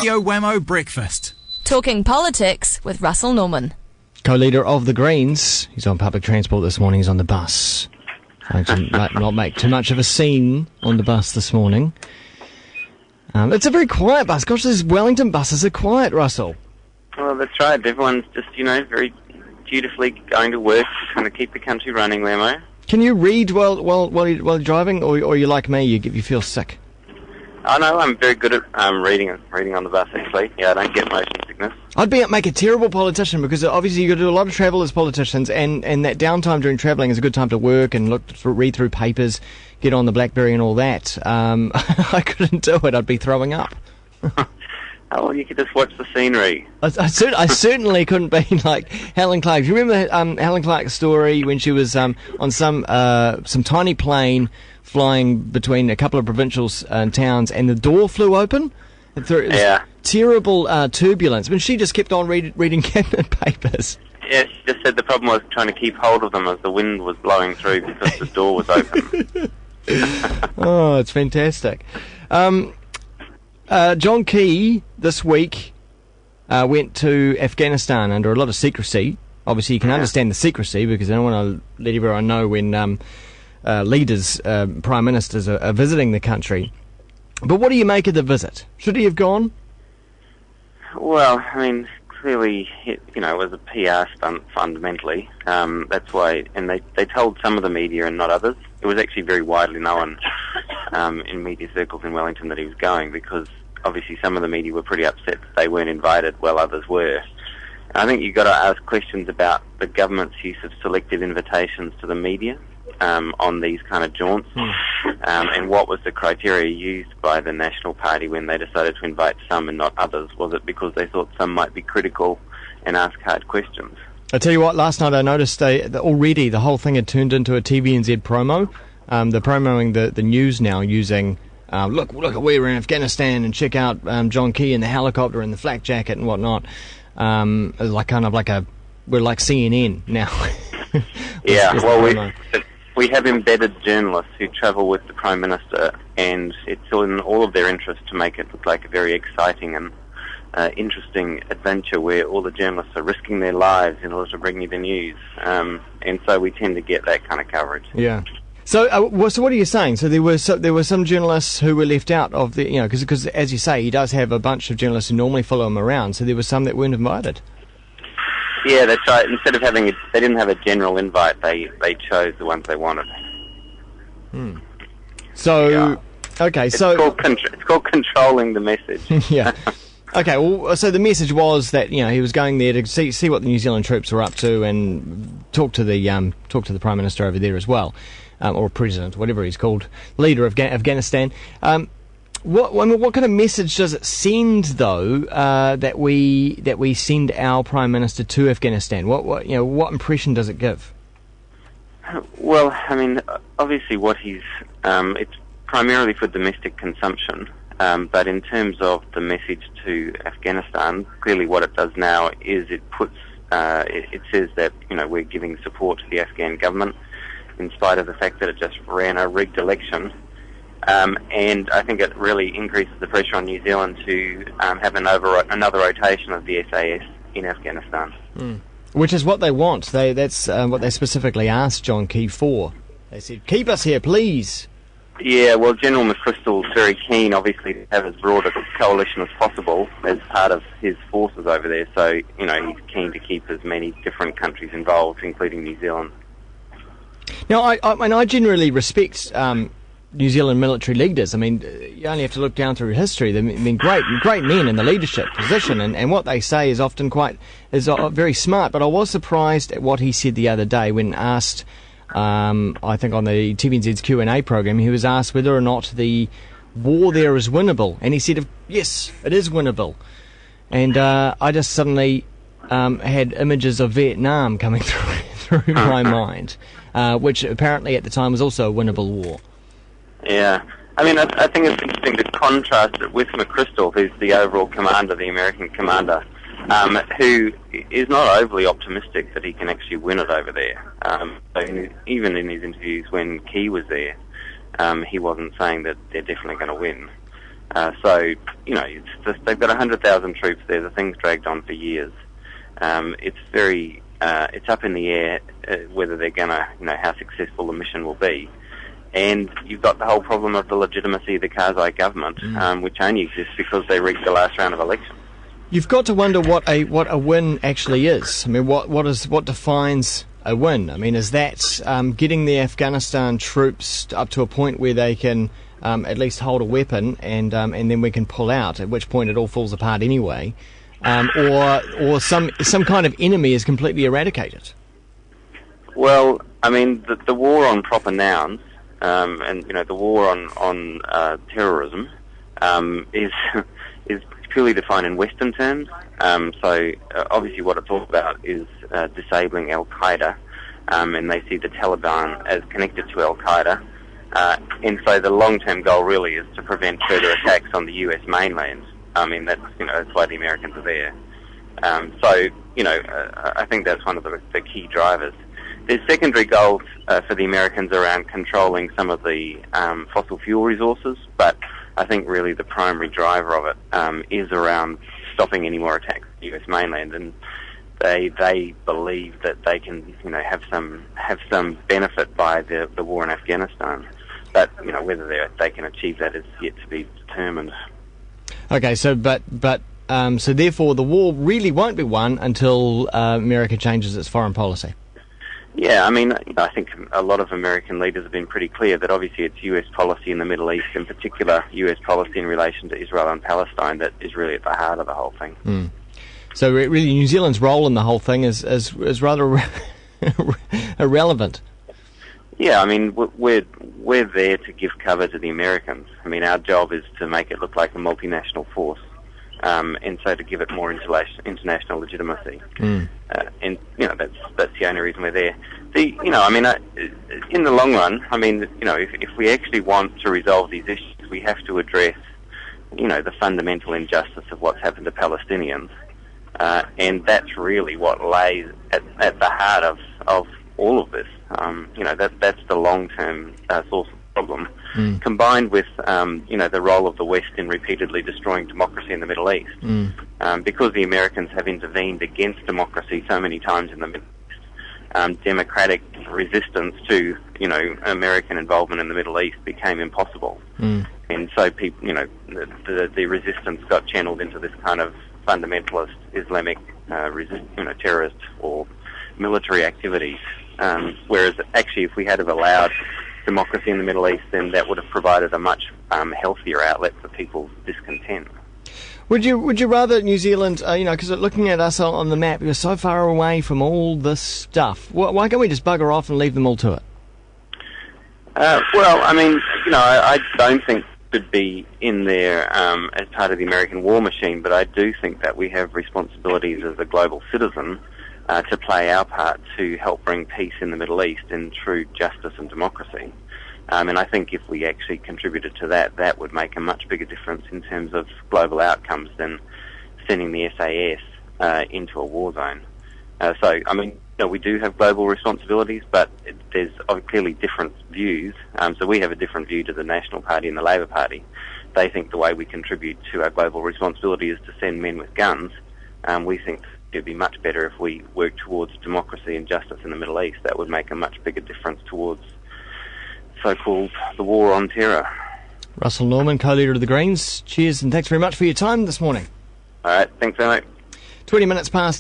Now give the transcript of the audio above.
Radio Wammo Breakfast. Talking politics with Russel Norman. Co-leader of the Greens. He's on public transport this morning. He's on the bus. I might not make too much of a scene on the bus this morning. It's a very quiet bus. Gosh, these Wellington buses are quiet, Russell. Well, that's right. Everyone's just, very dutifully going to work, trying to keep the country running, Wammo. Can you read while you're driving, or you like me, you feel sick? Oh, no, I'm very good at reading on the bus, actually. Yeah, I don't get motion sickness. I'd make a terrible politician, because obviously you've got to do a lot of travel as politicians, and that downtime during travelling is a good time to work and read through papers, get on the BlackBerry and all that. I couldn't do it. I'd be throwing up. Oh, well, you could just watch the scenery. I certainly couldn't be like Helen Clark. Do you remember Helen Clark's story when she was on some tiny plane flying between a couple of provincial towns, and the door flew open? It was terrible turbulence. I mean, she just kept on reading cabinet papers. Yeah, she just said the problem was trying to keep hold of them as the wind was blowing through because the door was open. Oh, it's fantastic. John Key this week went to Afghanistan under a lot of secrecy. Obviously, you can understand the secrecy, because I don't want to let everyone know when leaders, prime ministers are visiting the country. But what do you make of the visit? Should he have gone? Well, I mean, clearly, it was a PR stunt fundamentally. That's why, and they told some of the media and not others. It was actually very widely known in media circles in Wellington that he was going, because obviously some of the media were pretty upset that they weren't invited while others were. And I think you've got to ask questions about the government's use of selective invitations to the media on these kind of jaunts, and what was the criteria used by the National Party when they decided to invite some and not others? Was it because they thought some might be critical and ask hard questions? I tell you what, last night I noticed already the whole thing had turned into a TVNZ promo. They're promoting the news now using, look, we're in Afghanistan, and check out John Key in the helicopter and the flak jacket and whatnot. We're like CNN now. Yeah, well, we have embedded journalists who travel with the Prime Minister, and it's in all of their interest to make it look like a very exciting and interesting adventure where all the journalists are risking their lives in order to bring you the news. And so we tend to get that kind of coverage. Yeah. So what are you saying? So there were some journalists who were left out of the, because as you say, he does have a bunch of journalists who normally follow him around, so there were some that weren't invited. Yeah, that's right. Instead of they didn't have a general invite, they chose the ones they wanted. So, yeah. Okay, it's called controlling the message. Yeah. Okay, well, so the message was that he was going there to see what the New Zealand troops were up to, and talk to the Prime Minister over there as well, or President, whatever he's called, leader of Afghanistan. What kind of message does it send, though, that we send our Prime Minister to Afghanistan? What impression does it give? Well, I mean, obviously, it's primarily for domestic consumption. But in terms of the message to Afghanistan, clearly what it does now is it says that we're giving support to the Afghan government in spite of the fact that it just ran a rigged election. And I think it really increases the pressure on New Zealand to have another rotation of the SAS in Afghanistan. Which is what they want. That's what they specifically asked John Key for. They said, keep us here, please. Yeah, well, General McChrystal's very keen, obviously, to have as broad a coalition as possible as part of his forces over there. So, he's keen to keep as many different countries involved, including New Zealand. Now, I generally respect New Zealand military leaders. I mean, you only have to look down through history. They've been great men in the leadership position, and what they say is often very smart. But I was surprised at what he said the other day when asked, I think on the TVNZ's Q&A program, he was asked whether or not the war there is winnable, and he said, yes, it is winnable. And I just suddenly had images of Vietnam coming through my mind, which apparently at the time was also a winnable war. Yeah. I mean, I think it's interesting to contrast it with McChrystal, who's the overall commander, the American commander, who is not overly optimistic that he can actually win it over there. Even in his interviews when Key was there, he wasn't saying that they're definitely going to win. So, it's just, they've got 100,000 troops there. The thing's dragged on for years. It's up in the air whether they're going to, how successful the mission will be. And you've got the whole problem of the legitimacy of the Karzai government, which only exists because they rigged the last round of elections. You've got to wonder what a win actually is. I mean, what defines a win? I mean, is that getting the Afghanistan troops up to a point where they can at least hold a weapon and then we can pull out, at which point it all falls apart anyway, or some kind of enemy is completely eradicated? Well, I mean, the war on proper nouns, and the war on terrorism is purely defined in Western terms. So obviously, what it's all about is disabling Al Qaeda, and they see the Taliban as connected to Al Qaeda. And so the long-term goal really is to prevent further attacks on the U.S. mainland. I mean, that's why the Americans are there. I think that's one of the key drivers. There's secondary goals for the Americans around controlling some of the fossil fuel resources, but I think really the primary driver of it is around stopping any more attacks on the U.S. mainland, and they believe that they can have some benefit by the war in Afghanistan, but whether they can achieve that is yet to be determined. Okay, so so therefore the war really won't be won until America changes its foreign policy. Yeah, I mean, I think a lot of American leaders have been pretty clear that obviously it's US policy in the Middle East, in particular US policy in relation to Israel and Palestine, that is really at the heart of the whole thing. So really New Zealand's role in the whole thing is rather irrelevant. Yeah, I mean, we're there to give cover to the Americans. I mean, our job is to make it look like a multinational force, and so to give it more international legitimacy. And that's the only reason we're there. In the long run, I mean, if we actually want to resolve these issues, we have to address, the fundamental injustice of what's happened to Palestinians, and that's really what lays at the heart of all of this. That's the long-term source of the problem, combined with the role of the West in repeatedly destroying democracy in the Middle East. Because the Americans have intervened against democracy so many times in the Middle East, democratic resistance to American involvement in the Middle East became impossible, and so people, the resistance got channeled into this kind of fundamentalist Islamic terrorist or military activities. Whereas actually, if we had have allowed democracy in the Middle East, then that would have provided a much healthier outlet for people's discontent. Would you rather New Zealand, because looking at us on the map, you're so far away from all this stuff. Why can't we just bugger off and leave them all to it? Well, I mean, I don't think it should be in there as part of the American war machine, but I do think that we have responsibilities as a global citizen to play our part to help bring peace in the Middle East and true justice and democracy. And I think if we actually contributed to that, that would make a much bigger difference in terms of global outcomes than sending the SAS into a war zone. So, I mean, we do have global responsibilities, but there's clearly different views. So we have a different view to the National Party and the Labour Party. They think the way we contribute to our global responsibility is to send men with guns. We think it would be much better if we work towards democracy and justice in the Middle East. That would make a much bigger difference towards so-called the war on terror. Russel Norman, co-leader of the Greens. Cheers and thanks very much for your time this morning. All right, thanks very much. 20 minutes past